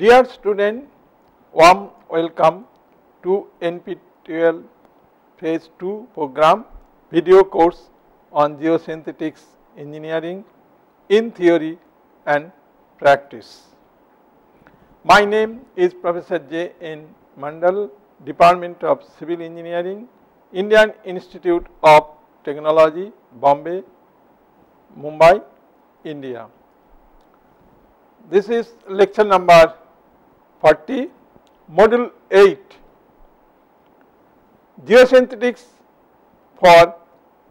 Dear student, warm welcome to NPTEL Phase 2 program video course on geosynthetics engineering in theory and practice. My name is Professor J. N. Mandal, Department of Civil Engineering, Indian Institute of Technology, Bombay, Mumbai, India. This is lecture number 40, module 8, geosynthetics for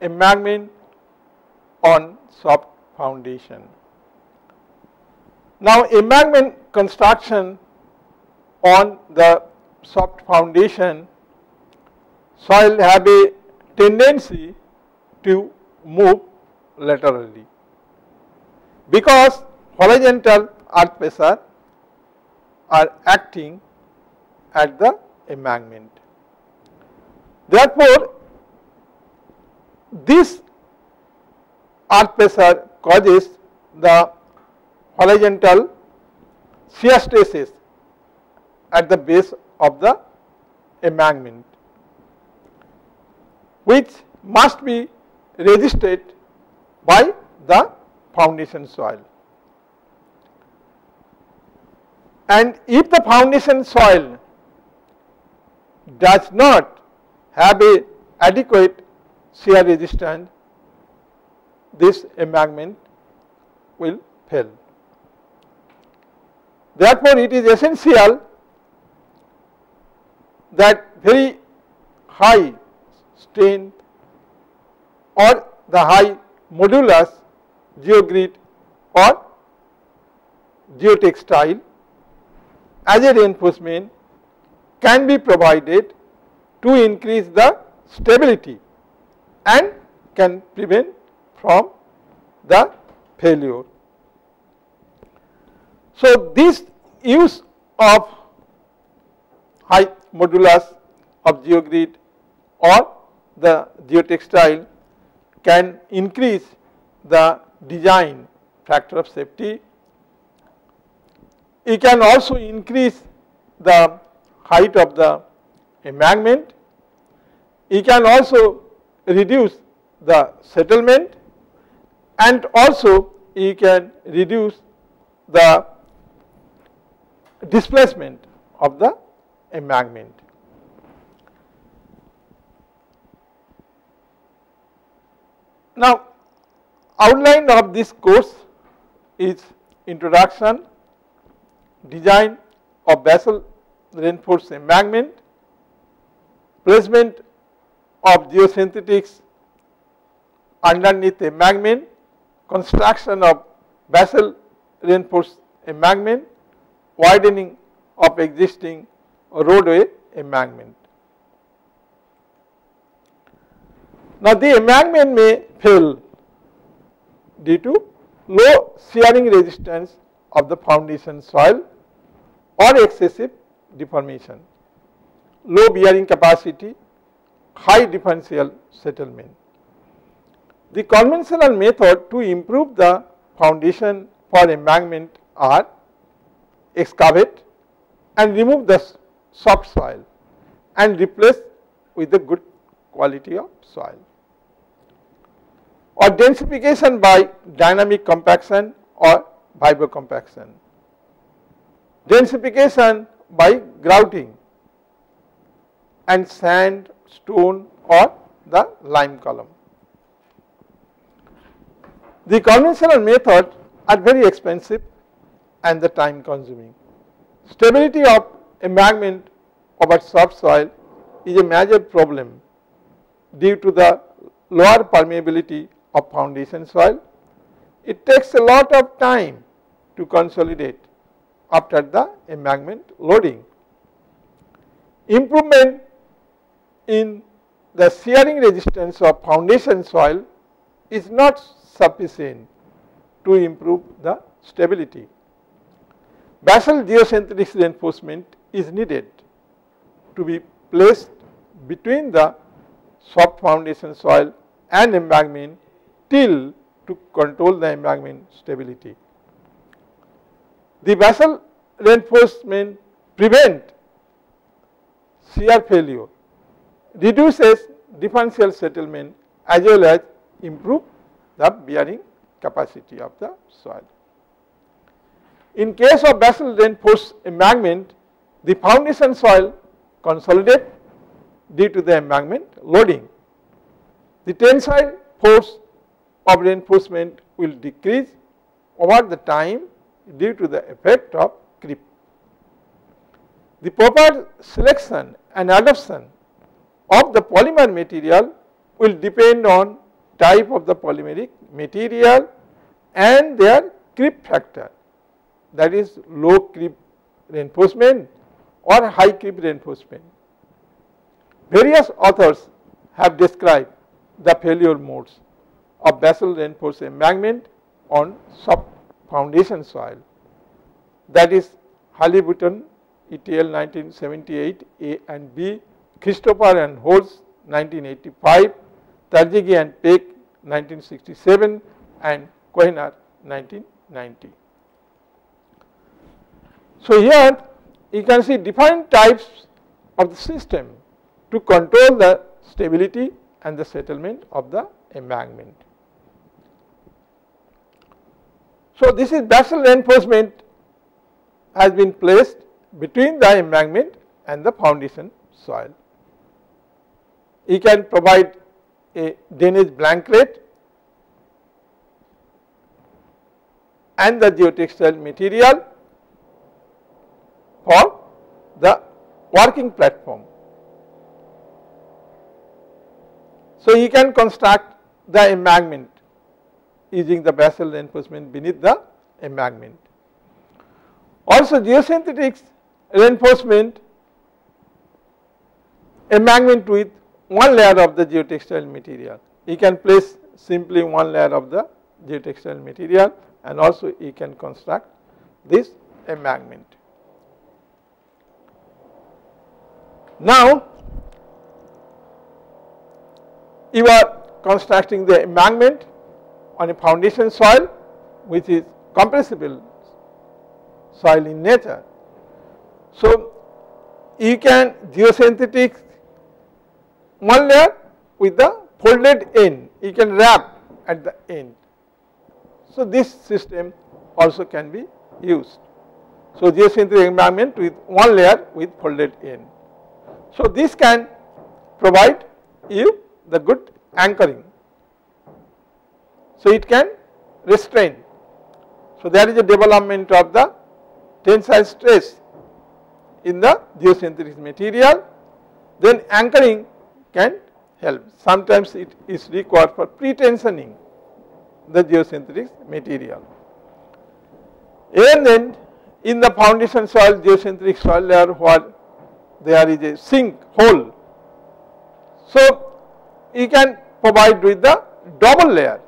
embankment on soft foundation. Now, embankment construction on the soft foundation soil have a tendency to move laterally because horizontal earth pressure are acting at the embankment. Therefore, this earth pressure causes the horizontal shear stresses at the base of the embankment, which must be resisted by the foundation soil. And if the foundation soil does not have a adequate shear resistance, this embankment will fail. Therefore, it is essential that very high strength or the high modulus geogrid or geotextile as a reinforcement can be provided to increase the stability and can prevent from the failure. So, this use of high modulus of geogrid or the geotextile can increase the design factor of safety. It can also increase the height of the embankment. It can also reduce the settlement, and also it can reduce the displacement of the embankment. Now, outline of this course is introduction, design of basal reinforced embankment, placement of geosynthetics underneath embankment, construction of basal reinforced embankment, widening of existing roadway embankment. Now, the embankment may fail due to low shearing resistance of the foundation soil or excessive deformation, low bearing capacity, high differential settlement. The conventional method to improve the foundation for embankment are excavate and remove the soft soil and replace with the good quality of soil, or densification by dynamic compaction or vibrocompaction, densification by grouting and sand, stone or the lime column. The conventional methods are very expensive and the time consuming. Stability of embankment over soft soil is a major problem due to the lower permeability of foundation soil. It takes a lot of time to consolidate after the embankment loading. Improvement in the shearing resistance of foundation soil is not sufficient to improve the stability. Basal geosynthetics reinforcement is needed to be placed between the soft foundation soil and embankment till to control the embankment stability. The basal reinforcement prevent shear failure, reduces differential settlement as well as improve the bearing capacity of the soil. In case of basal reinforced embankment, the foundation soil consolidates due to the embankment loading. The tensile force of reinforcement will decrease over the time due to the effect of creep. The proper selection and adoption of the polymer material will depend on type of the polymeric material and their creep factor, that is low creep reinforcement or high creep reinforcement. Various authors have described the failure modes of basal reinforced embankment on soft foundation soil, that is Halliburton et al. 1978 A and B, Christopher and Holz 1985, Tarjigi and Peck 1967 and Koehner 1990. So, here you can see different types of the system to control the stability and the settlement of the embankment. So, this is basal reinforcement has been placed between the embankment and the foundation soil. You can provide a drainage blanket and the geotextile material for the working platform. So, you can construct the embankment using the basal reinforcement beneath the embankment. Also, geosynthetic reinforcement embankment with one layer of the geotextile material. You can place simply one layer of the geotextile material and also you can construct this embankment. Now, you are constructing the embankment on a foundation soil which is compressible soil in nature. So, you can geosynthetic one layer with the folded end, you can wrap at the end. So, this system also can be used. So, geosynthetic embankment with one layer with folded end. So, this can provide you the good anchoring. So, it can restrain. So, there is a development of the tensile stress in the geosynthetic material, then anchoring can help. Sometimes it is required for pre-tensioning the geosynthetic material. And then in the foundation soil, geosynthetic soil layer where there is a sink hole. So, you can provide with the double layer,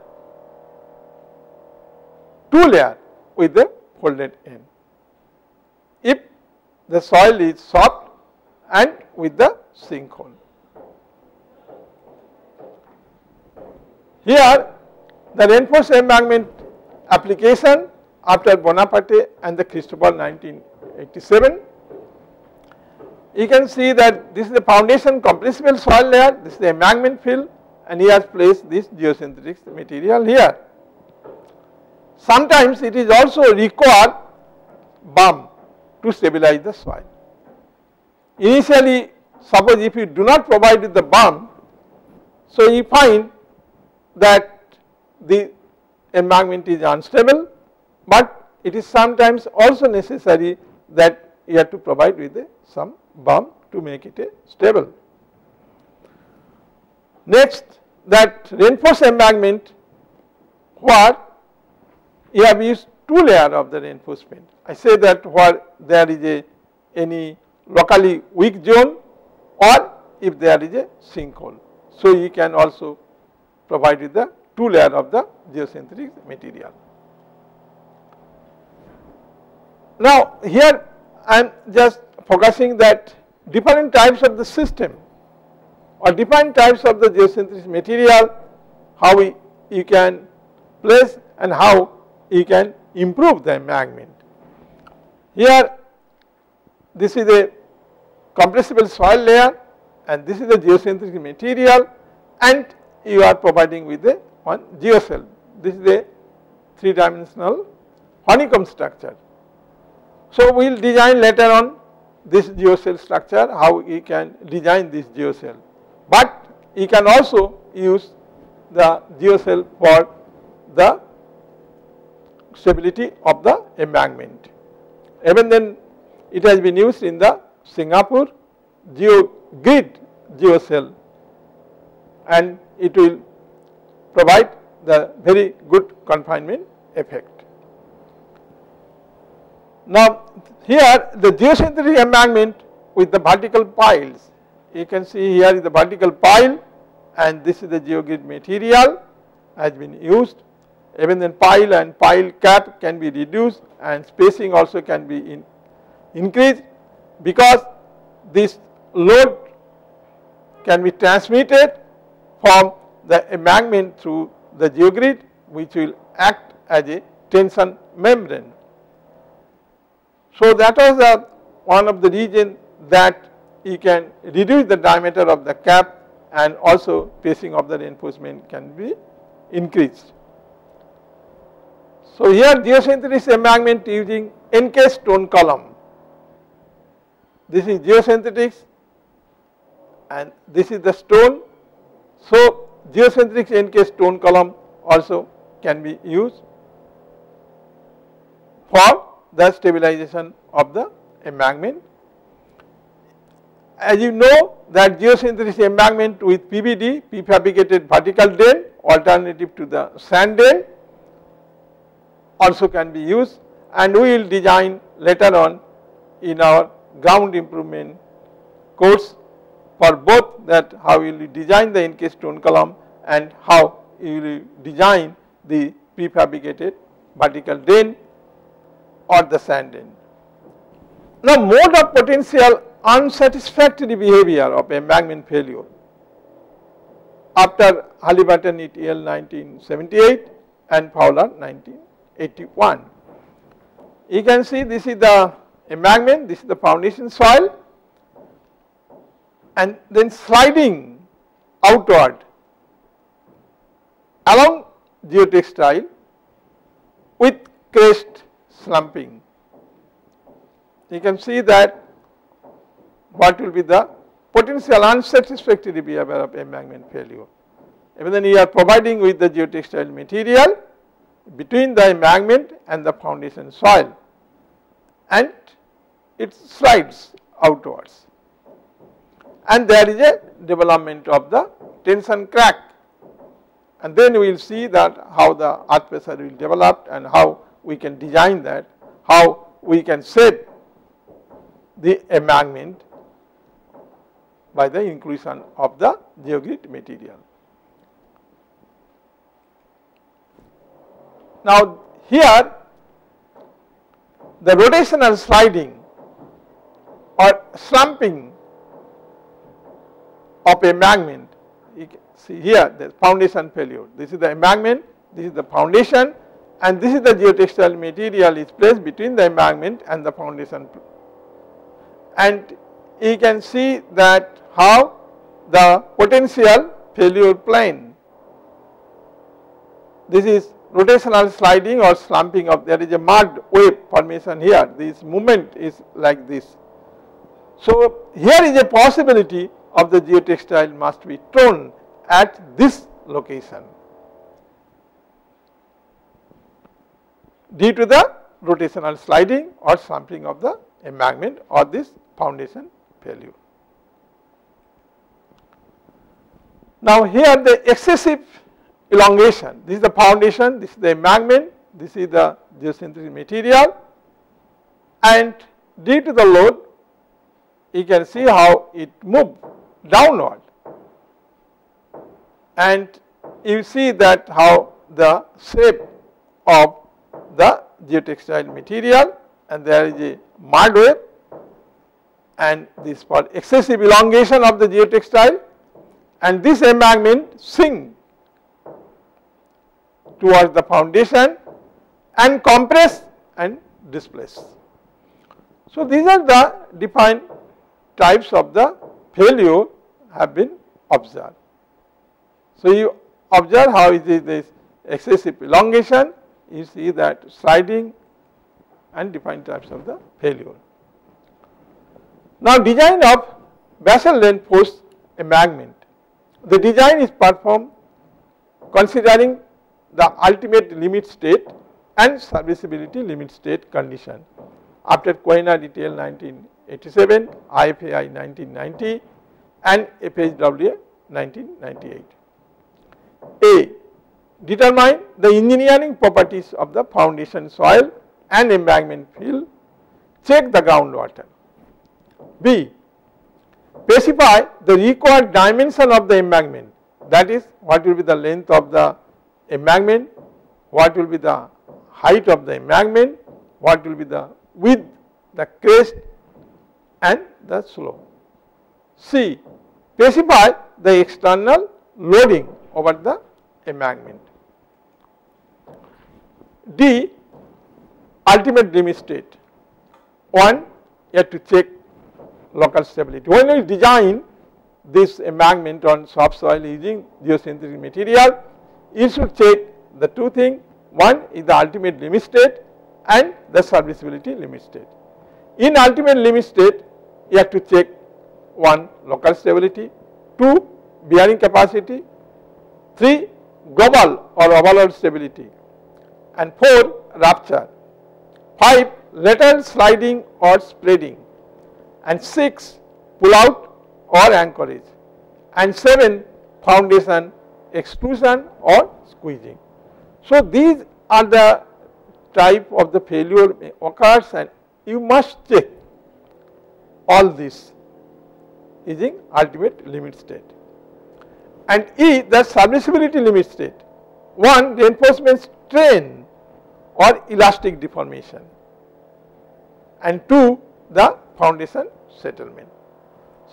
two layer with the folded end. If the soil is soft and with the sink hole. Here the reinforced embankment application after Bonaparte and the Cristobal 1987. You can see that this is the foundation compressible soil layer, this is the embankment fill, and he has placed this geosynthetic material here. Sometimes it is also required berm to stabilize the soil. Initially, suppose if you do not provide with the berm, so you find that the embankment is unstable, but it is sometimes also necessary that you have to provide with some berm to make it stable. Next, that reinforced embankment where you have used two layers of the reinforcement. I say that where there is any locally weak zone or if there is a sinkhole. So, you can also provide with the two layer of the geosynthetic material. Now, here I am just focusing that different types of the system or different types of the geosynthetic material, how you can place and how you can improve the embankment. Here this is a compressible soil layer and this is the geosynthetic material, and you are providing with a one geocell. This is a 3-dimensional honeycomb structure. So, we will design later on this geocell structure, how we can design this geocell, but you can also use the geocell for the stability of the embankment. Even then it has been used in the Singapore GeoGrid geocell, and it will provide the very good confinement effect. Now, here the geosynthetic embankment with the vertical piles, you can see here is the vertical pile and this is the GeoGrid material has been used. Even then pile and pile cap can be reduced and spacing also can be increased, because this load can be transmitted from the embankment through the GeoGrid, which will act as a tension membrane. So, that was one of the reasons that you can reduce the diameter of the cap, and also spacing of the reinforcement can be increased. So, here geosynthetic embankment using encased stone column. This is geosynthetics and this is the stone. So, geosynthetic encased stone column also can be used for the stabilization of the embankment. As you know that geosynthetic embankment with PVD, prefabricated vertical drain, alternative to the sand drain, also can be used, and we will design later on in our ground improvement course for both, that how you will design the encased stone column and how you will design the prefabricated vertical drain or the sand drain. Now, mode of potential unsatisfactory behavior of embankment failure after Halliburton et al. 1978 and Fowler 1981. You can see this is the embankment, this is the foundation soil, and then sliding outward along geotextile with crest slumping. You can see that what will be the potential unsatisfactory behavior of embankment failure. Even then you are providing with the geotextile material between the embankment and the foundation soil, and it slides outwards, and there is a development of the tension crack, and then we will see that how the earth pressure will develop and how we can design that, how we can shape the embankment by the inclusion of the GeoGrid material. Now, here the rotational sliding or slumping of embankment, you can see here the foundation failure. This is the embankment, this is the foundation, and this is the geotextile material is placed between the embankment and the foundation, and you can see that how the potential failure plane. This is rotational sliding or slumping of, there is a mud wave formation here, this movement is like this. So, here is a possibility of the geotextile must be torn at this location due to the rotational sliding or slumping of the embankment or this foundation failure. Now, here the excessive elongation, this is the foundation, this is the embankment, this is the geosynthetic material, and due to the load you can see how it moved downward, and you see that how the shape of the geotextile material, and there is a mud wave, and this for excessive elongation of the geotextile, and this embankment sink towards the foundation and compress and displace. So, these are the defined types of the failure have been observed. So, you observe how it is this excessive elongation, you see that sliding and defined types of the failure. Now, design of basal reinforced embankment. The design is performed considering the ultimate limit state and serviceability limit state condition after Koehner et al. 1987, IFAI 1990 and FHWA 1998. A. Determine the engineering properties of the foundation soil and embankment field, check the groundwater. B. Specify the required dimension of the embankment, that is what will be the length of the embankment, what will be the height of the embankment, what will be the width, the crest and the slope. C. Specify the external loading over the embankment. D. Ultimate limit state. 1. You have to check local stability. When you design this embankment on soft soil using geosynthetic material, you should check the two things. One is the ultimate limit state and the serviceability limit state. In ultimate limit state, you have to check 1. Local stability, 2. Bearing capacity, 3. Global or overall stability, and 4. Rupture, 5. Lateral sliding or spreading, and 6. Pull out or anchorage, and 7. Foundation extrusion or squeezing. So, these are the type of the failure occurs, and you must check all this using ultimate limit state. And E, the serviceability limit state. 1. Reinforcement strain or elastic deformation, and 2. The foundation settlement.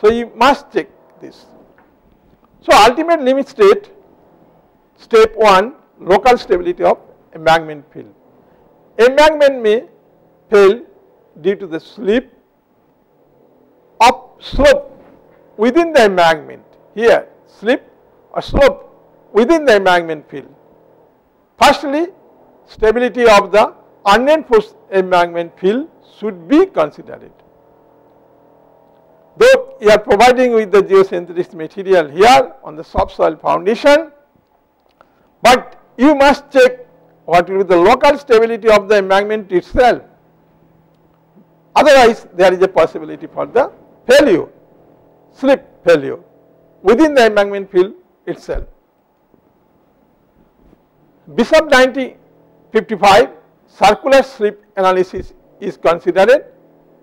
So, you must check this. So, ultimate limit state, step 1, local stability of embankment field. Embankment may fail due to the slip of slope within the embankment. Here, slip or slope within the embankment field. Firstly, stability of the unreinforced embankment field should be considered. Though you are providing with the geosynthetic material here on the soft soil foundation, but you must check what will be the local stability of the embankment itself. Otherwise, there is a possibility for the failure, slip failure within the embankment field itself. Bishop 1955 circular slip analysis is considered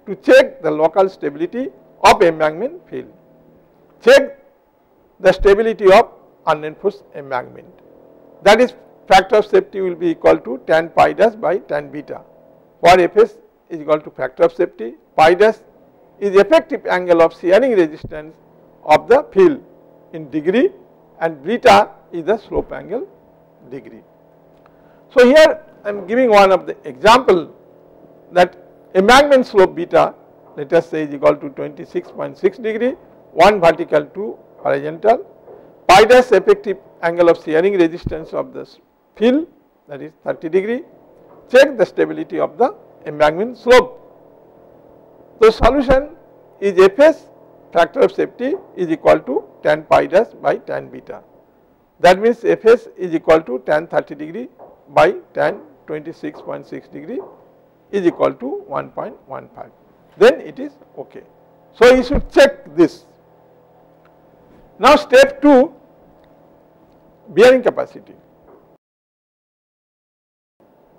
to check the local stability of embankment field. Check the stability of unreinforced embankment. That is, factor of safety will be equal to tan pi dash by tan beta, where Fs is equal to factor of safety, pi dash is effective angle of shearing resistance of the field in degree, and beta is the slope angle degree. So, here I am giving one of the example that embankment slope beta, let us say, is equal to 26.6 degree, 1 vertical, 2 horizontal, pi dash effective angle of shearing resistance of the field, that is 30 degree. Check the stability of the embankment slope. The solution is Fs, factor of safety, is equal to tan pi dash by tan beta. That means Fs is equal to tan 30 degree by tan 26.6 degree is equal to 1.15. Then it is okay. So, you should check this. Now, step 2, bearing capacity.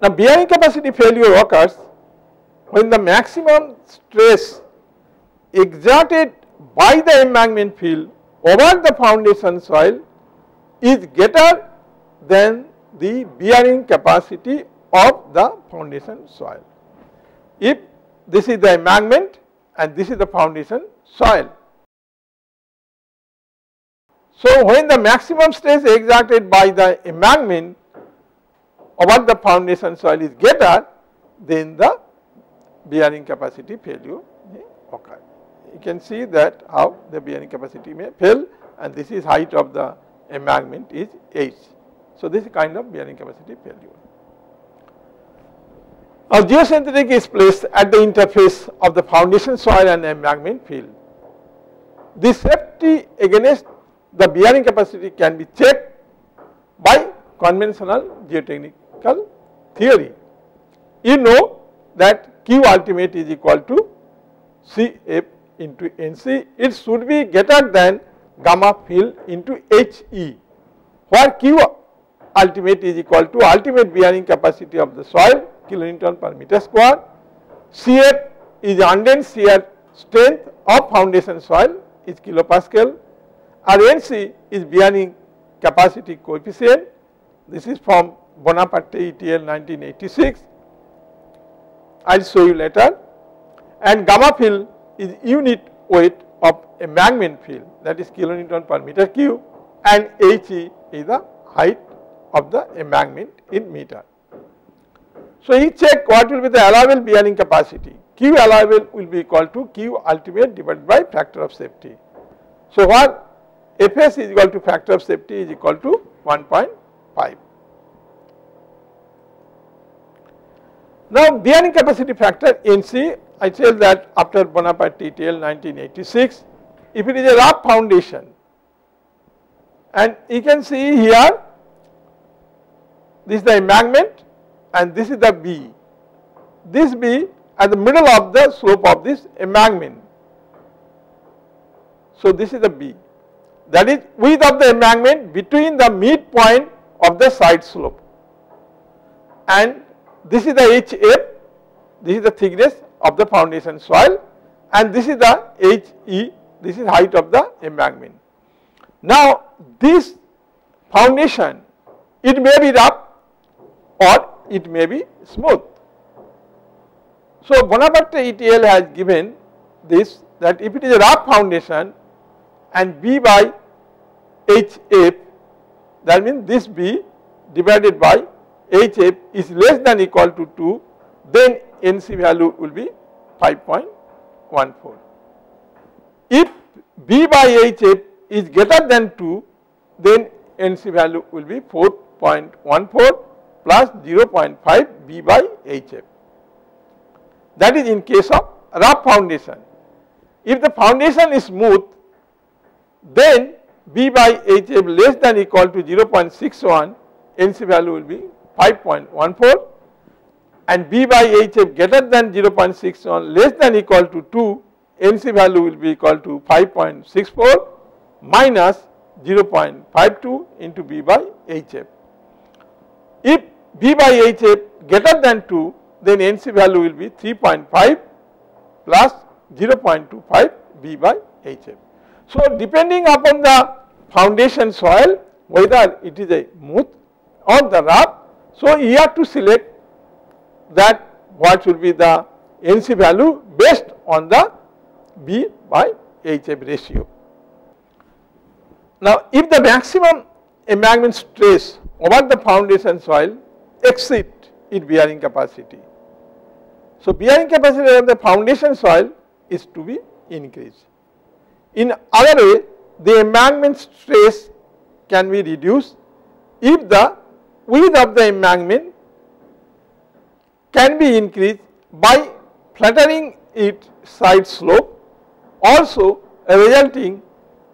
Now, bearing capacity failure occurs when the maximum stress exerted by the embankment field over the foundation soil is greater than the bearing capacity of the foundation soil. If this is the embankment and this is the foundation soil. So, when the maximum stress exerted by the embankment over the foundation soil is greater, then the bearing capacity failure may occur. You can see that how the bearing capacity may fail, and this is height of the embankment is h. So, this is kind of bearing capacity failure. A geosynthetic is placed at the interface of the foundation soil and embankment field. The safety against the bearing capacity can be checked by conventional geotechnical theory. You know that Q ultimate is equal to Cf into Nc. It should be greater than gamma fill into He, where Q ultimate is equal to ultimate bearing capacity of the soil kilonewton per meter square. Cf is undent shear strength of foundation soil is kilopascal, and Nc is bearing capacity coefficient. This is from Bonaparte ETL 1986. I will show you later. And gamma fill is unit weight of embankment fill, that is kilonewton per meter cube, and He is the height of the embankment in meter. So, you check what will be the allowable bearing capacity. Q allowable will be equal to Q ultimate divided by factor of safety. So, what Fs is equal to factor of safety is equal to 1.5. Now, bearing capacity factor Nc, I tell that after Bonaparte ETL 1986, if it is a rough foundation, and you can see here, this is the embankment and this is the B. This B at the middle of the slope of this embankment. So, this is the B, that is width of the embankment between the midpoint of the side slope, and this is the Hf, this is the thickness of the foundation soil, and this is the He, this is height of the embankment. Now, this foundation, it may be rough or it may be smooth. So, Bonaparte ETL has given this, that if it is a rough foundation and B by Hf, that means this B divided by Hf is less than equal to 2, then Nc value will be 5.14. If B by Hf is greater than 2, then Nc value will be 4.14 plus 0.5 B by Hf. That is in case of rough foundation. If the foundation is smooth, then B by Hf less than equal to 0.61, Nc value will be 5.14, and B by Hf greater than 0.61 less than equal to 2, Nc value will be equal to 5.64 minus 0.52 into B by Hf. If B by Hf greater than 2, then Nc value will be 3.5 plus 0.25 B by Hf. So, depending upon the foundation soil, whether it is a smooth or the rough, so you have to select that what will be the Nc value based on the B by Hf ratio. Now, if the maximum embankment stress over the foundation soil exceeds its bearing capacity, so bearing capacity of the foundation soil is to be increased. In other way, the embankment stress can be reduced if the width of the embankment can be increased by flattening its side slope, also resulting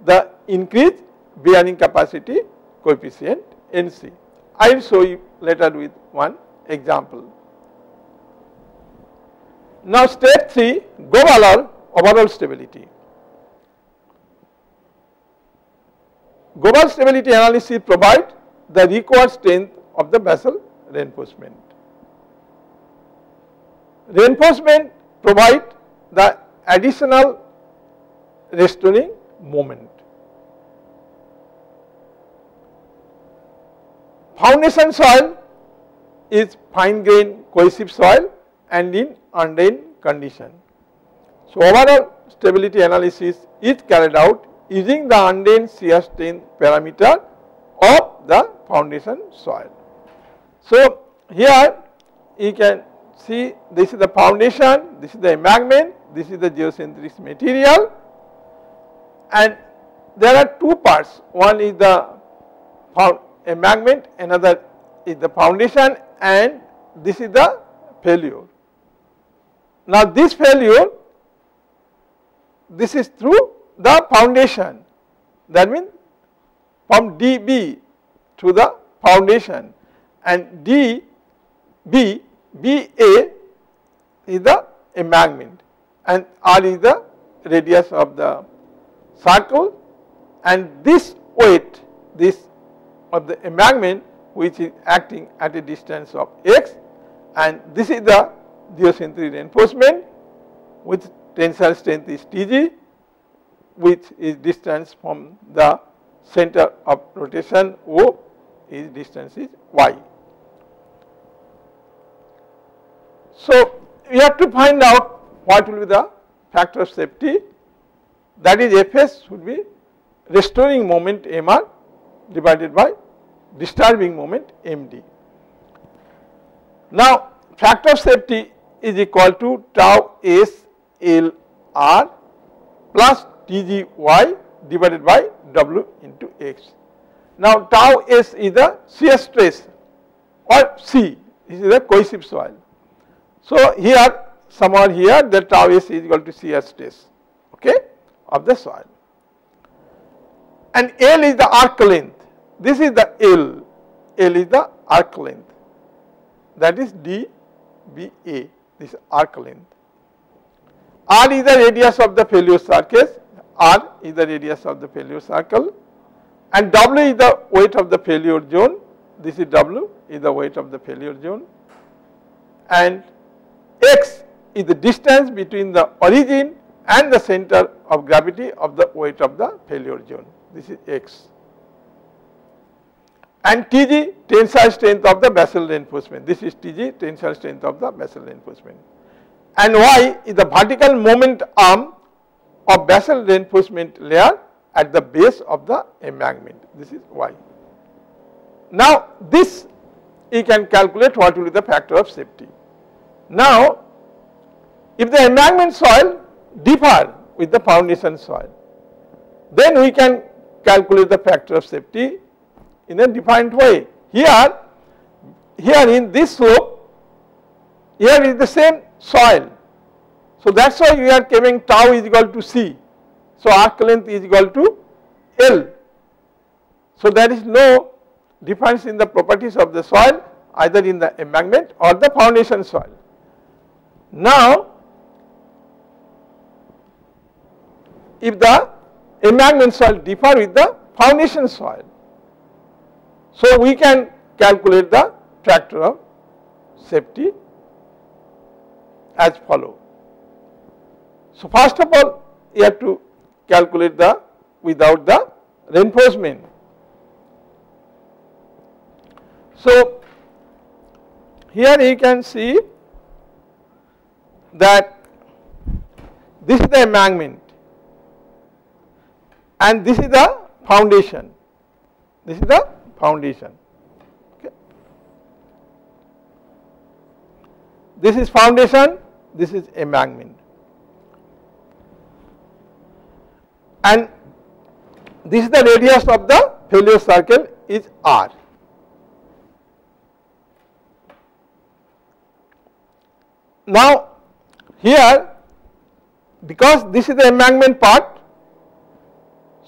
the increased bearing capacity coefficient Nc. I will show you later with one example. Now, step 3, Gobal overall stability. Gobal stability analysis provides the required strength of the basal reinforcement. Reinforcement provides the additional restoring moment. Foundation soil is fine grained cohesive soil and in undrained condition. So, overall stability analysis is carried out using the undrained shear strength parameter of the foundation soil. So, here you can see, this is the foundation, this is the embankment, this is the geocentric material, and there are two parts. One is the embankment, another is the foundation, and this is the failure. Now this failure, this is through the foundation, that means from DB to the foundation, and BA is the embankment, and R is the radius of the circle, and this weight, this of the embankment, which is acting at a distance of x, and this is the geocentric reinforcement, which tensile strength is Tg, which is distance from the center of rotation O, is distance is y. So we have to find out what will be the factor of safety, that is Fs should be restoring moment Mr divided by disturbing moment Md. Now factor of safety is equal to tau S L R plus Tgy divided by W into X. Now tau S is the shear stress or C, this is the cohesive soil. So here somewhere here the tau S is equal to shear stress, okay, of the soil, and L is the arc length. This is the L is the arc length, that is dBA, this arc length. R is the radius of the failure surface, R is the radius of the failure circle, and W is the weight of the failure zone, this is W is the weight of the failure zone, and X is the distance between the origin and the center of gravity of the weight of the failure zone, this is X. And Tg, tensile strength of the basal reinforcement, this is Tg, tensile strength of the basal reinforcement, and Y is the vertical moment arm of basal reinforcement layer at the base of the embankment, this is Y. Now this you can calculate what will be the factor of safety. Now if the embankment soil differ with the foundation soil, then we can calculate the factor of safety in a different way. Here in this slope, here is the same soil, so that is why we are giving tau is equal to C, so arc length is equal to L. So there is no difference in the properties of the soil either in the embankment or the foundation soil. Now if the embankment soil differ with the foundation soil, so we can calculate the factor of safety as follow. So first of all you have to calculate the without the reinforcement. So here you can see that this is the embankment and this is the foundation, this is the foundation, okay. This is foundation, this is embankment, and this is the radius of the failure circle is R. Now here, because this is the embankment part,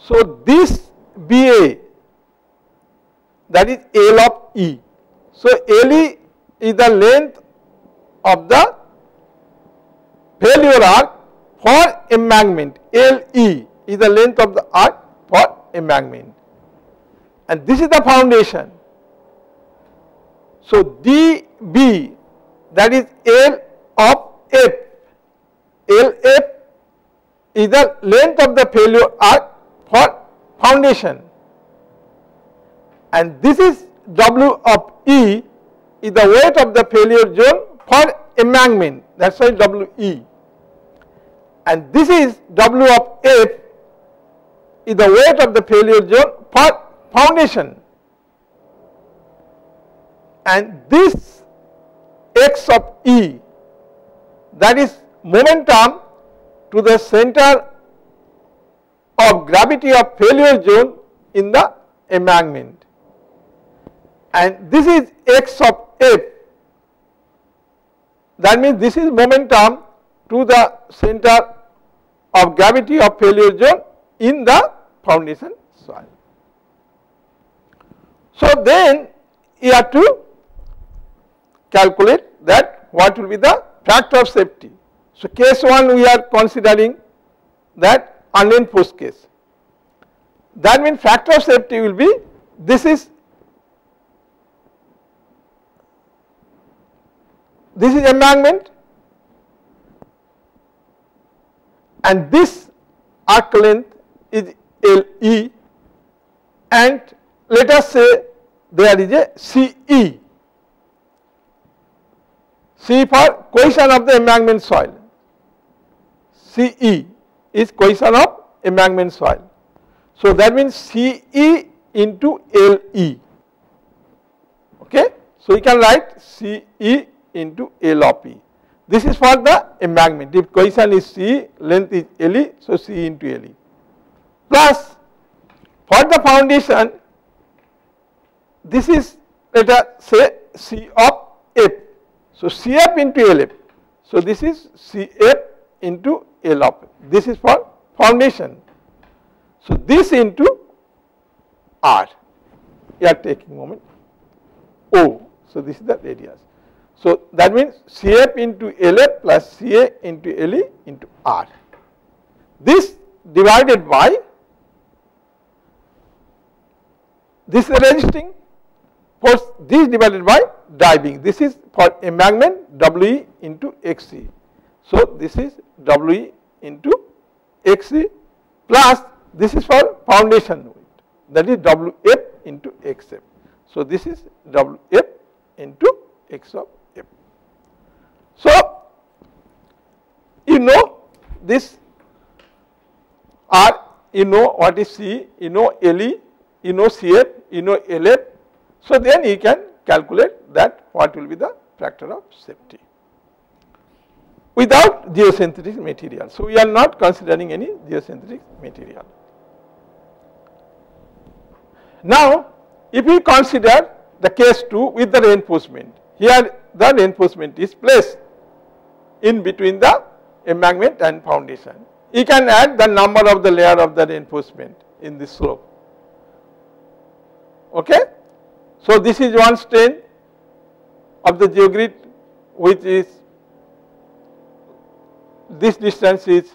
so this BA, that is L of E. So LE is the length of the failure arc for embankment, LE is the length of the arc for embankment, and this is the foundation. So DB, that is L of F, LF is the length of the failure arc for foundation, and this is W of E is the weight of the failure zone for embankment, that is why WE, and this is W of F is the weight of the failure zone for foundation, and this x of E, that is momentum to the center of gravity of failure zone in the embankment, and this is x of F, that means this is momentum to the center of gravity of failure zone in the foundation soil. So then you have to calculate that what will be the factor of safety. So case 1 we are considering that unreinforced case. That means factor of safety will be, this is embankment and this arc length is LE, and let us say there is a CE. C for cohesion of the embankment soil. CE is cohesion of embankment soil. So that means CE into LE. Okay. So you can write CE into L of E. This is for the embankment. If cohesion is CE, length is LE, so CE into LE. Plus for the foundation, this is, let us say, C of F. So CF into LF. So this is CF into L of F. This is for foundation. So this into R. You are taking moment O. So this is the radius. So that means CF into LF plus CA into LE into R. This divided by this is resisting force, this divided by driving. This is for embankment WE into XE. So this is WE into XE plus this is for foundation weight, that is WF into XF. So this is WF into X of F. So you know this R, you know what is C, you know LE, you know CF, you know LF. So then you can calculate that what will be the factor of safety without geosynthetic material. So we are not considering any geosynthetic material. Now if we consider the case 2 with the reinforcement, here the reinforcement is placed in between the embankment and foundation. You can add the number of the layer of the reinforcement in this slope. Okay. So this is one strain of the geogrid, which is, this distance is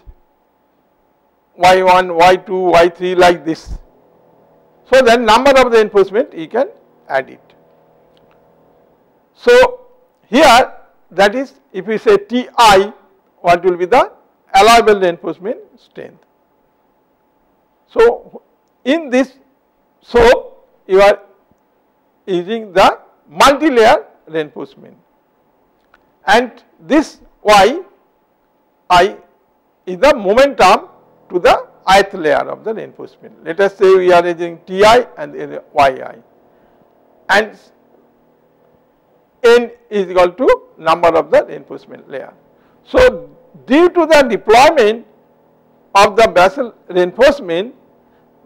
y1, y2, y3 like this. So then number of the reinforcement you can add it. So here, that is, if we say Ti, what will be the allowable reinforcement strength. So in this slope you are using the multi-layer reinforcement, and this Y I is the momentum to the ith layer of the reinforcement. Let us say we are using Ti and Yi, and N is equal to number of the reinforcement layer. So due to the deployment of the basal reinforcement,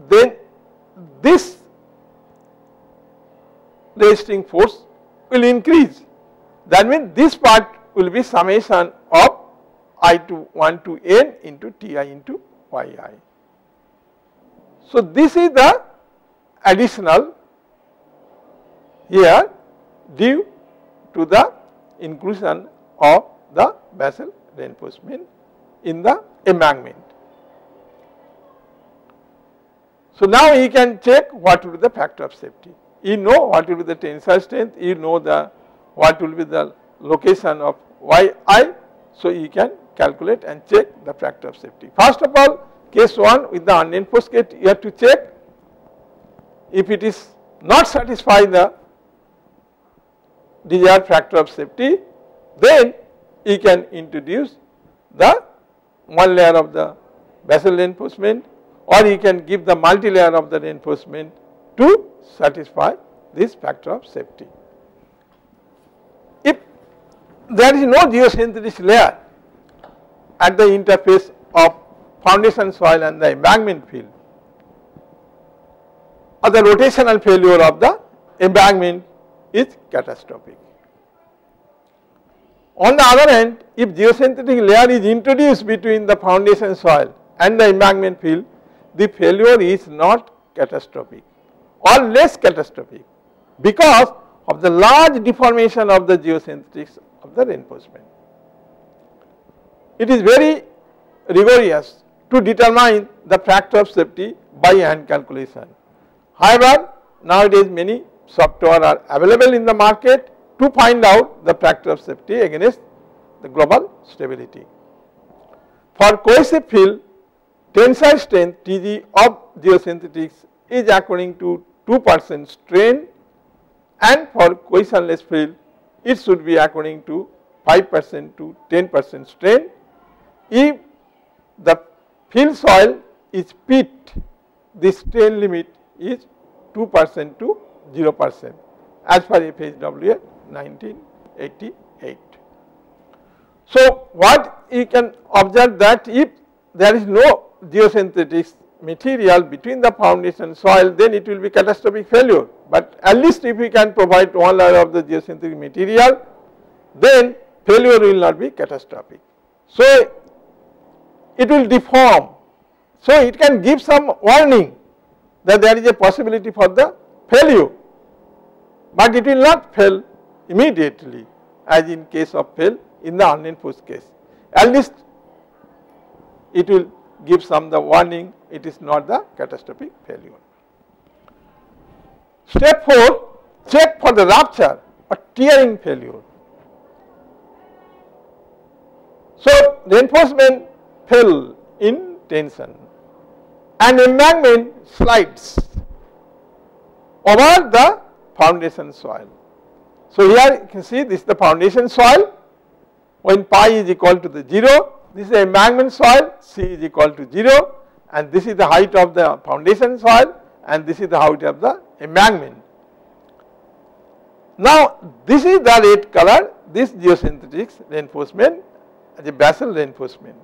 then this resisting force will increase. That means this part will be summation of I to 1 to N into Ti into Yi. So this is the additional here due to the inclusion of the basal reinforcement in the embankment. So now you can check what will be the factor of safety. You know what will be the tensile strength, you know the what will be the location of Yi, so you can calculate and check the factor of safety. First of all, case 1 with the unreinforced case, you have to check if it is not satisfy the desired factor of safety, then you can introduce the one layer of the basal reinforcement, or you can give the multi-layer of the reinforcement to satisfy this factor of safety. If there is no geosynthetic layer at the interface of foundation soil and the embankment field, or the rotational failure of the embankment is catastrophic. On the other hand, if geosynthetic layer is introduced between the foundation soil and the embankment field, the failure is not catastrophic or less catastrophic because of the large deformation of the geosynthetics of the reinforcement. It is very rigorous to determine the factor of safety by hand calculation. However, nowadays many software are available in the market to find out the factor of safety against the global stability. For cohesive field, tensile strength Tg of geosynthetics is according to 2% strain, and for cohesionless field it should be according to 5% to 10% strain. If the field soil is peat, the strain limit is 2% to 0% as per FHWA 1988. So, what you can observe that if there is no geosynthetic material between the foundation soil, then it will be catastrophic failure, but at least if we can provide one layer of the geosynthetic material, then failure will not be catastrophic. So, it will deform, so it can give some warning that there is a possibility for the failure, but it will not fail immediately as in case of fail in the unreinforced case. At least it will give some the warning, it is not the catastrophic failure. Step 4, check for the rupture or tearing failure. So, reinforcement fell in tension and embankment slides over the foundation soil. So, here you can see this is the foundation soil when pi is equal to the 0, this is the embankment soil, C is equal to 0, and this is the height of the foundation soil and this is the height of the embankment. Now, this is the red color, this geosynthetics reinforcement as a basal reinforcement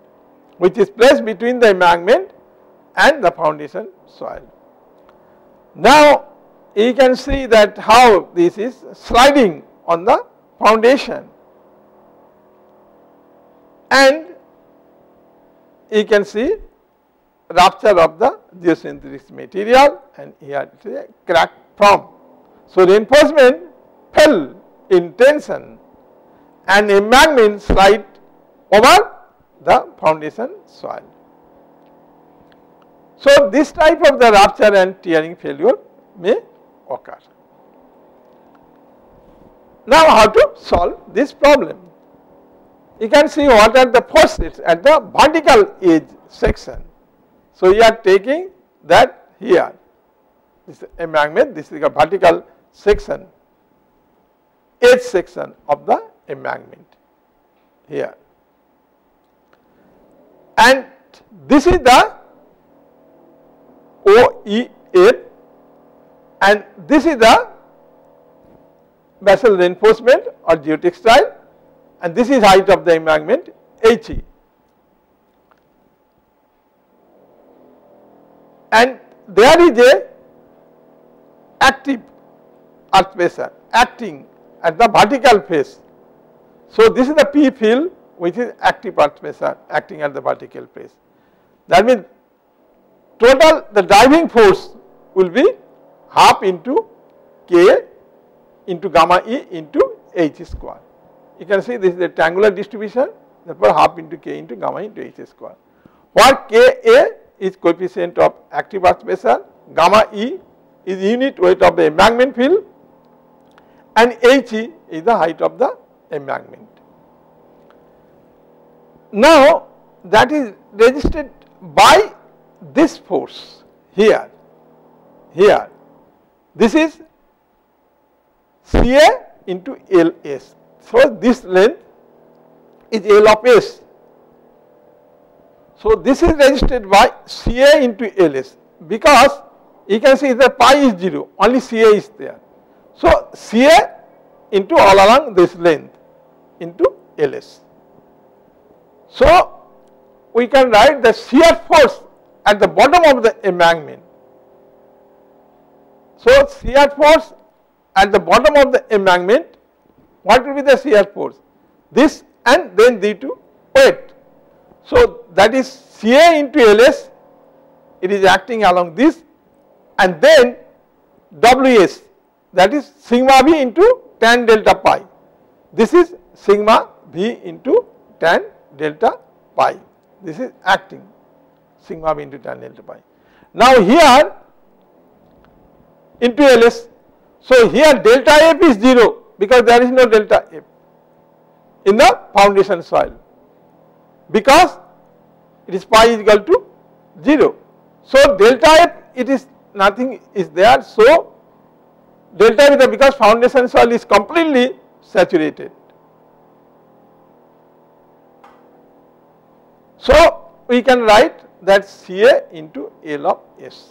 which is placed between the embankment and the foundation soil. Now, you can see that how this is sliding on the foundation, and you can see rupture of the geosynthetic material, and here it is a crack form. So, reinforcement fell in tension and embankment slide over the foundation soil. So, this type of the rupture and tearing failure may occur. Now, how to solve this problem? You can see what are the forces at the vertical edge section. So, you are taking that here, this embankment, this is a vertical section, edge section of the embankment here, and this is the OEF, and this is the basal reinforcement or geotextile, and this is height of the embankment HE, and there is a active earth pressure acting at the vertical face. So, this is the P field which is active earth pressure acting at the vertical face. That means total the driving force will be half into K into gamma E into H square. You can see this is a triangular distribution, therefore half into K into gamma into H square, where Ka is coefficient of active earth pressure, gamma E is unit weight of the embankment field, and He is the height of the embankment. Now, that is resisted by this force here, this is Ca into Ls. So, this length is L of S. So, this is resisted by Ca into Ls, because you can see the pi is 0, only Ca is there. So, Ca into all along this length into Ls. So, we can write the shear force at the bottom of the embankment. So, shear force at the bottom of the embankment, what will be the shear force? This and then due to weight. So, that is Ca into Ls, it is acting along this, and then Ws, that is sigma v into tan delta pi. This is sigma v into tan delta pi. This is acting sigma v into tan delta pi. Now here into Ls. So here delta F is 0 because there is no delta F in the foundation soil, because it is pi is equal to 0. So delta F, it is nothing is there. So delta F is there because foundation soil is completely saturated. So we can write that Ca into L of S.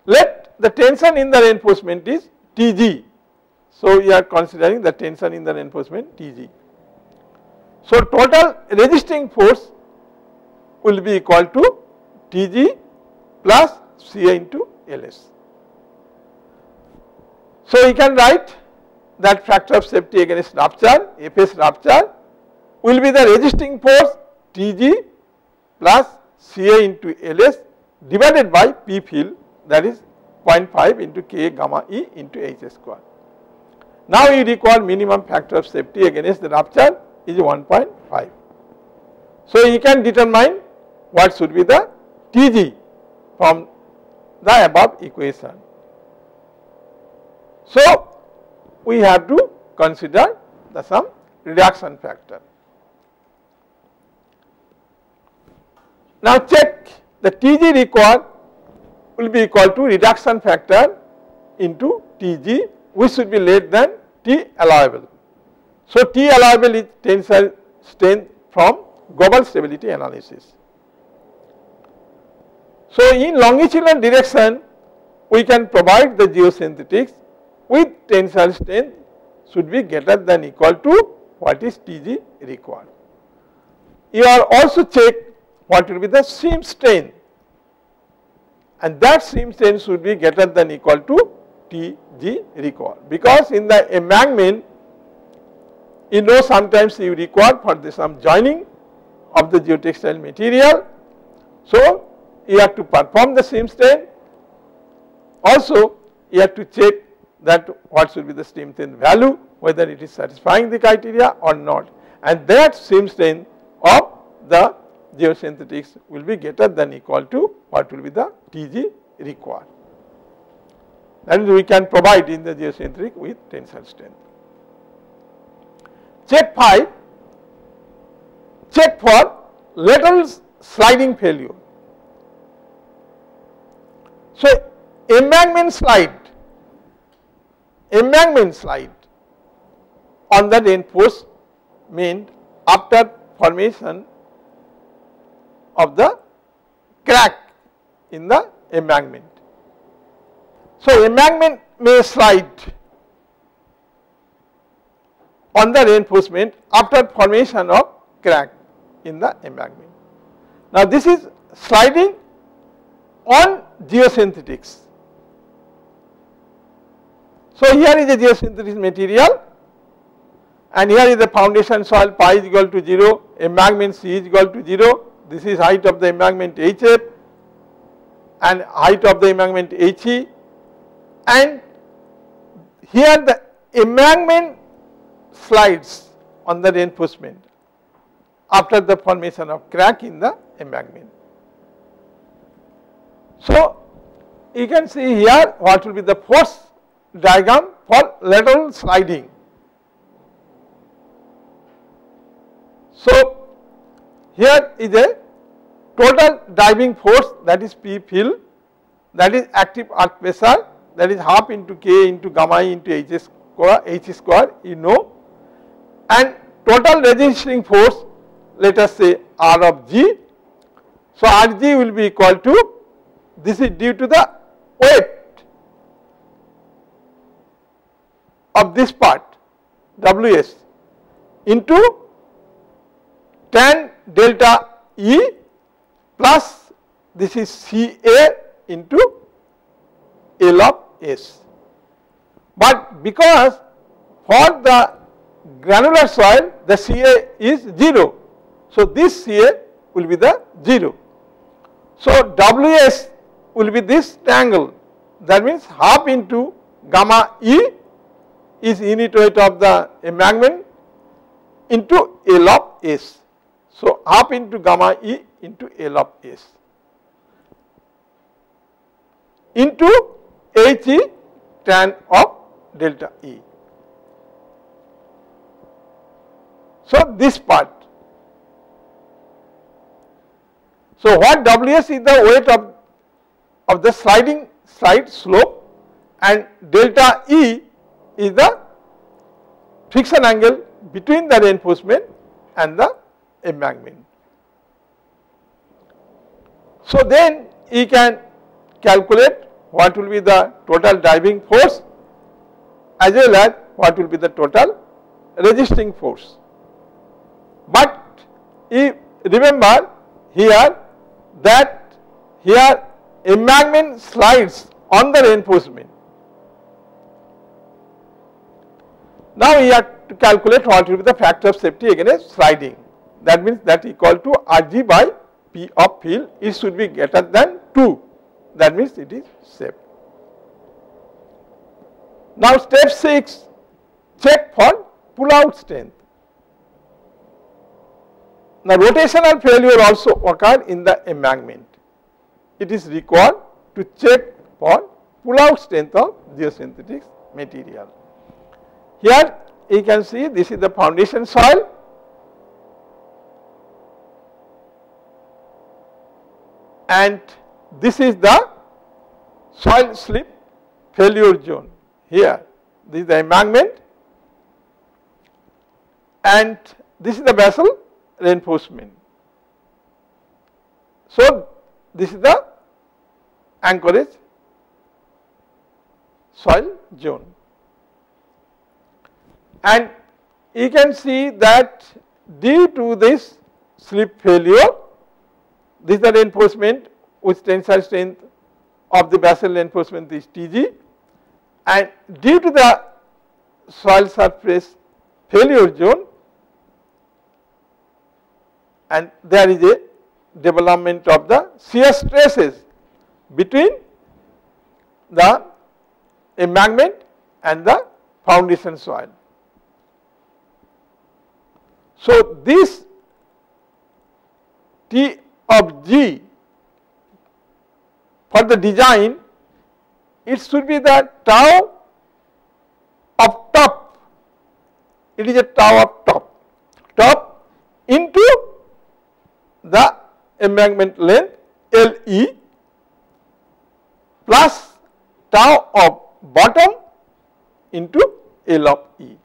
Let the tension in the reinforcement is Tg. So we are considering the tension in the reinforcement Tg. So total resisting force will be equal to Tg plus Ca into Ls. So we can write that factor of safety against rupture, Fs rupture, will be the resisting force Tg plus Ca into Ls divided by P field, that is 0.5 into K gamma E into H square. Now we require minimum factor of safety against the rupture is 1.5. So you can determine what should be the Tg from the above equation. So we have to consider some reduction factor. Now check the Tg required will be equal to reduction factor into Tg, which should be less than T allowable. So T allowable is tensile strength from global stability analysis. So in longitudinal direction, we can provide the geosynthetics with tensile strength should be greater than equal to what is Tg required. You are also check what will be the seam strain, and that seam strain should be greater than equal to Tg required, because in the embankment you know sometimes you require for some joining of the geotextile material. So you have to perform the seam strain. Also you have to check that what should be the seam strain value, whether it is satisfying the criteria or not, and that seam strain of the geosynthetics will be greater than equal to what will be the Tg required. That is, we can provide in the geosynthetic with tensile strength. Check 5, check for lateral sliding failure. So embankment slide on the reinforcement after formation of the crack in the embankment. So embankment may slide on the reinforcement after formation of crack in the embankment. Now this is sliding on geosynthetics. So here is a geosynthetic material, and here is the foundation soil pi is equal to 0, embankment C is equal to 0. This is height of the embankment HF and height of the embankment HE, and here the embankment slides on the reinforcement after the formation of crack in the embankment. So you can see here what will be the force diagram for lateral sliding. So here is a total driving force, that is P field, that is active earth pressure, that is half into K into gamma E into H square you know, and total resisting force, let us say R of G. So Rg will be equal to, this is due to the weight of this part, Ws into tan delta E plus this is Ca into L of S. But because for the granular soil the Ca is 0, so this Ca will be the 0. So Ws will be this triangle, that means half into gamma E is unit weight of the embankment into L of S. So half into gamma E into L of S into He tan of delta E. So this part. So what Ws is the weight of the slide slope, and delta E is the friction angle between the reinforcement and the embankment. So then you can calculate what will be the total driving force as well as what will be the total resisting force. But if remember here that here embankment slides on the reinforcement. Now we have to calculate what will be the factor of safety against sliding. That means that equal to Rg by P of field, it should be greater than 2. That means it is safe. Now step 6, check for pull out strength. Now rotational failure also occur in the embankment. It is required to check for pull out strength of geosynthetic material. Here you can see this is the foundation soil, and this is the soil slip failure zone. Here this is the embankment and this is the basal reinforcement. So this is the anchorage soil zone, and you can see that due to this slip failure, this is the reinforcement with tensile strength of the basal reinforcement is Tg, and due to the soil surface failure zone, and there is a development of the shear stresses between the embankment and the foundation soil. So this T of G for the design, it should be the tau of top, it is a tau of top into the embankment length LE plus tau of bottom into L of E.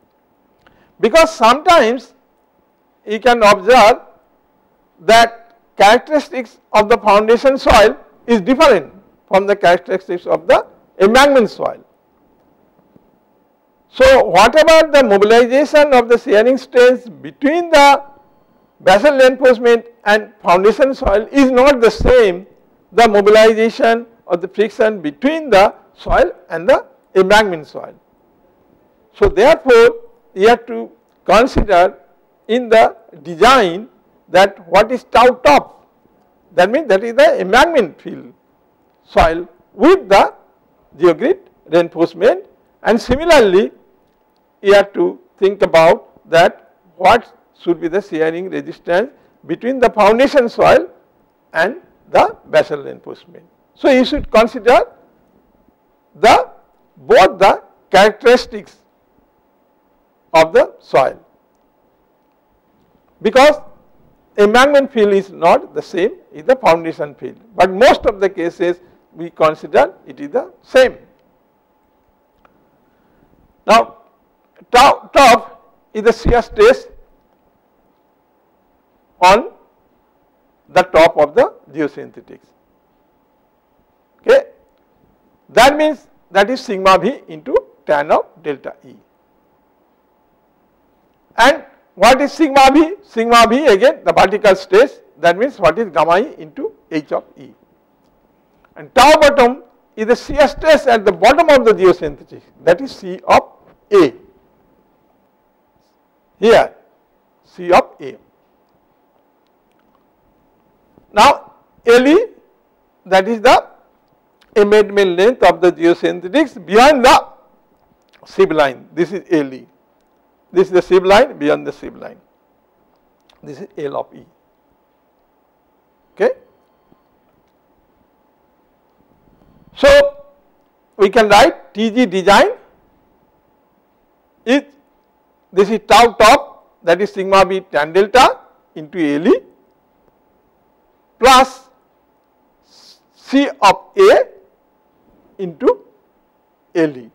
Because sometimes you can observe that characteristics of the foundation soil is different from the characteristics of the embankment soil. So whatever the mobilization of the shearing strength between the basal reinforcement and foundation soil is not the same, the mobilization of the friction between the soil and the embankment soil. So therefore you have to consider in the design that what is tau top, that means that is the embankment field soil with the geogrid reinforcement, and similarly you have to think about that what should be the shearing resistance between the foundation soil and the basal reinforcement. So you should consider both the characteristics of the soil, because embankment field is not the same as the foundation field, but most of the cases we consider it is the same. Now top is the shear stress on the top of the geosynthetics. Okay, that means that is sigma v into tan of delta E. And what is sigma B? Sigma B again the vertical stress, that means what is gamma E into H of E. And tau bottom is the shear stress at the bottom of the geosynthetic, that is C of A. Here C of A. Now LE, that is the embankment length of the geosynthetics beyond the SIB line. This is LE. This is the SIB line beyond the SIB line. This is L of E. Okay. So we can write TG design is, this is tau top, that is sigma B tan delta into LE plus C of A into LE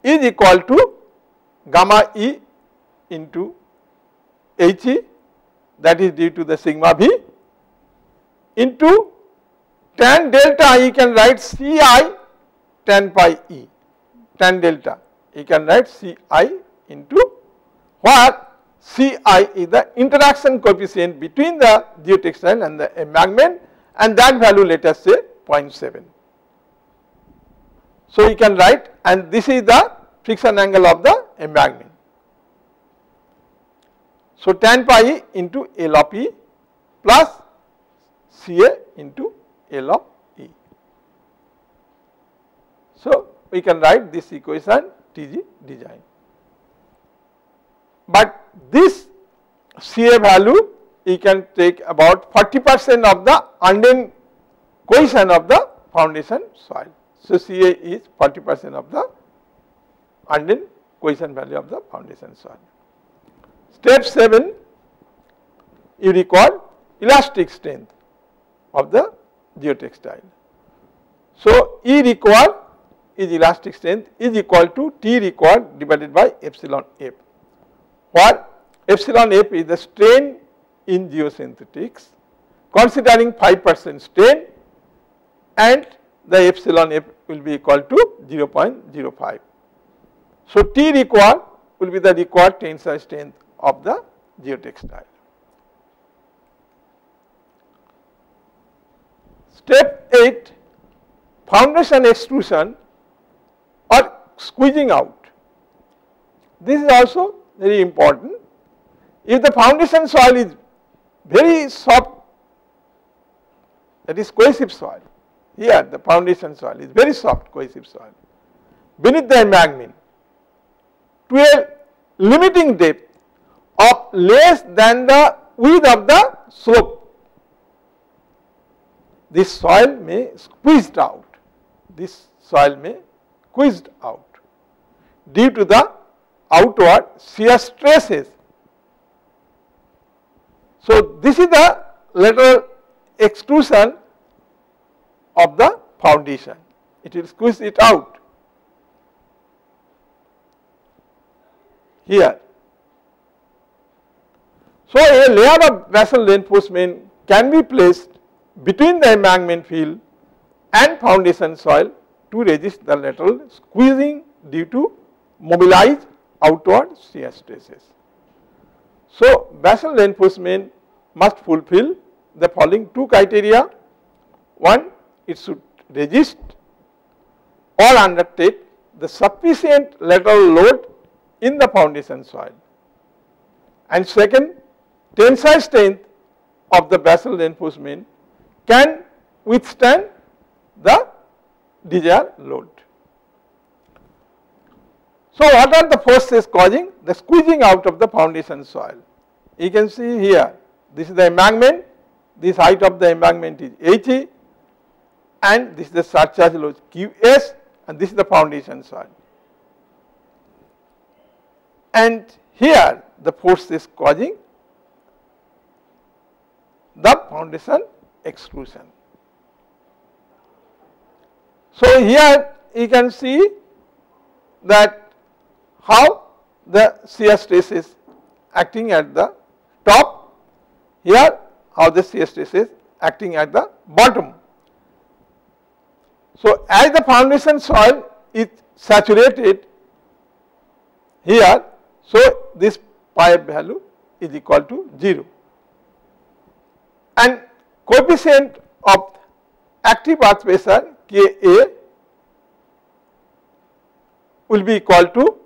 is equal to gamma E into HE, that is due to the sigma B, into tan delta. You can write Ci tan pi E, tan delta you can write Ci into, where Ci is the interaction coefficient between the geotextile and the embankment, and that value let us say 0.7. So you can write, and this is the friction angle of the embankment. So tan pi E into L of E plus Ca into L of E. So we can write this equation TG design. But this Ca value you can take about 40% of the undrained cohesion of the foundation soil. So Ca is 40% of the undrained cohesion value of the foundation soil. Step 7, you require elastic strength of the geotextile. So E required is elastic strength is equal to T required divided by epsilon F, where epsilon F is the strain in geosynthetics considering 5% strain, and the epsilon F will be equal to 0.05. So T required will be the required tensile strength of the geotextile. Step 8, foundation extrusion or squeezing out. This is also very important. If the foundation soil is very soft, that is cohesive soil, here the foundation soil is very soft cohesive soil beneath the embankment to a limiting depth of less than the width of the slope, this soil may squeezed out, this soil may squeezed out due to the outward shear stresses. So this is the lateral extrusion of the foundation, it will squeeze it out here. So a layer of basal reinforcement can be placed between the embankment field and foundation soil to resist the lateral squeezing due to mobilized outward shear stresses. So basal reinforcement must fulfill the following two criteria. One, it should resist or undertake the sufficient lateral load in the foundation soil, and second, tensile strength of the basal reinforcement can withstand the desired load. So what are the forces causing the squeezing out of the foundation soil? You can see here, this is the embankment, this height of the embankment is HE, and this is the surcharge load QS, and this is the foundation soil. And here the force is causing the foundation extrusion. So here you can see that how the shear stress is acting at the top, here how the shear stress is acting at the bottom. So as the foundation soil is saturated, here So, this pi f value is equal to 0, and coefficient of active earth pressure Ka will be equal to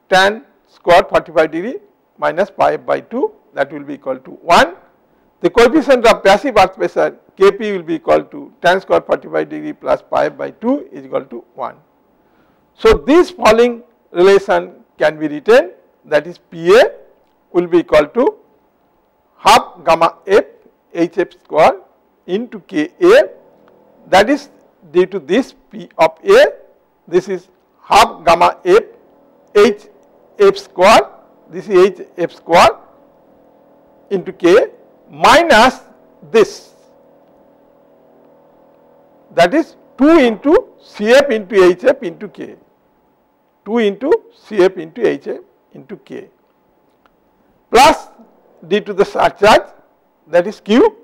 tan square 45 degree minus pi f by 2, that will be equal to 1. The coefficient of passive earth pressure Kp will be equal to tan square 45 degree plus pi f by 2 is equal to 1. So, this following relation can be written, that is Pa will be equal to half gamma f Hf square into Ka, that is due to this P of A, this is half gamma f Hf square, this is Hf square into K minus this, that is 2 into Cf into Hf into K, 2 into Cf into Hf into K, plus due to the surcharge, that is Q,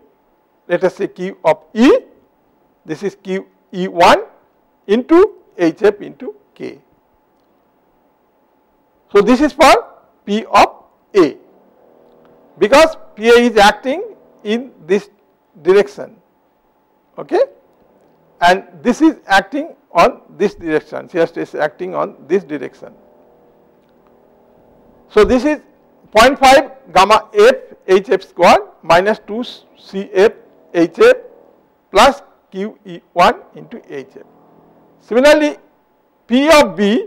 let us say Q of E, this is Q E1 into Hf into K. So, this is for P of A, because Pa is acting in this direction, okay, and this is acting on this direction, shear stress is acting on this direction. So, this is 0.5 gamma f Hf square minus 2 Cf Hf plus QE1 into Hf. Similarly, P of B,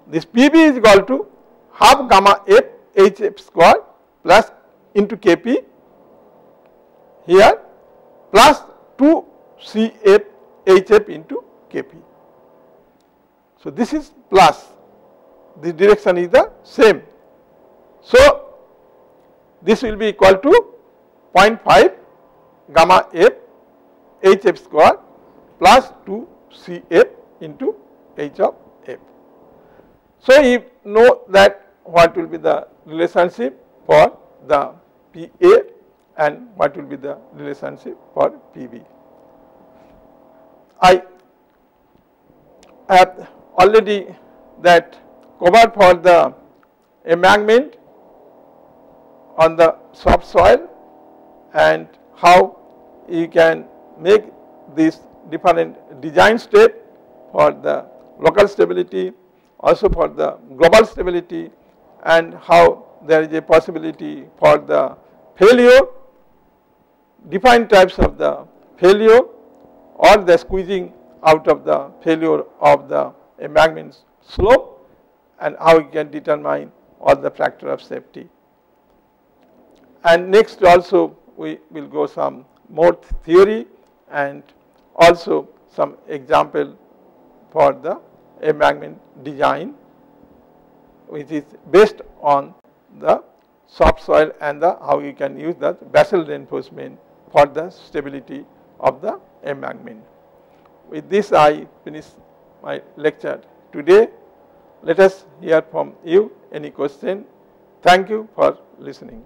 this Pb is equal to half gamma f Hf square plus into Kp here plus 2 Cf Hf into Kp. So, this is plus, this direction is the same. So, this will be equal to 0.5 gamma f Hf square plus 2 Cf into H of f. So, you know that what will be the relationship for the Pa and what will be the relationship for Pb. I have already that covered for the embankment on the soft soil and how you can make this different design step for the local stability, also for the global stability, and how there is a possibility for the failure, different types of the failure or the squeezing out of the failure of the embankment slope, and how you can determine all the factor of safety. And next also we will go some more theory and also some example for the embankment design, which is based on the soft soil and the how you can use the basal reinforcement for the stability of the embankment. With this I finish my lecture today. Let us hear from you any question. Thank you for listening.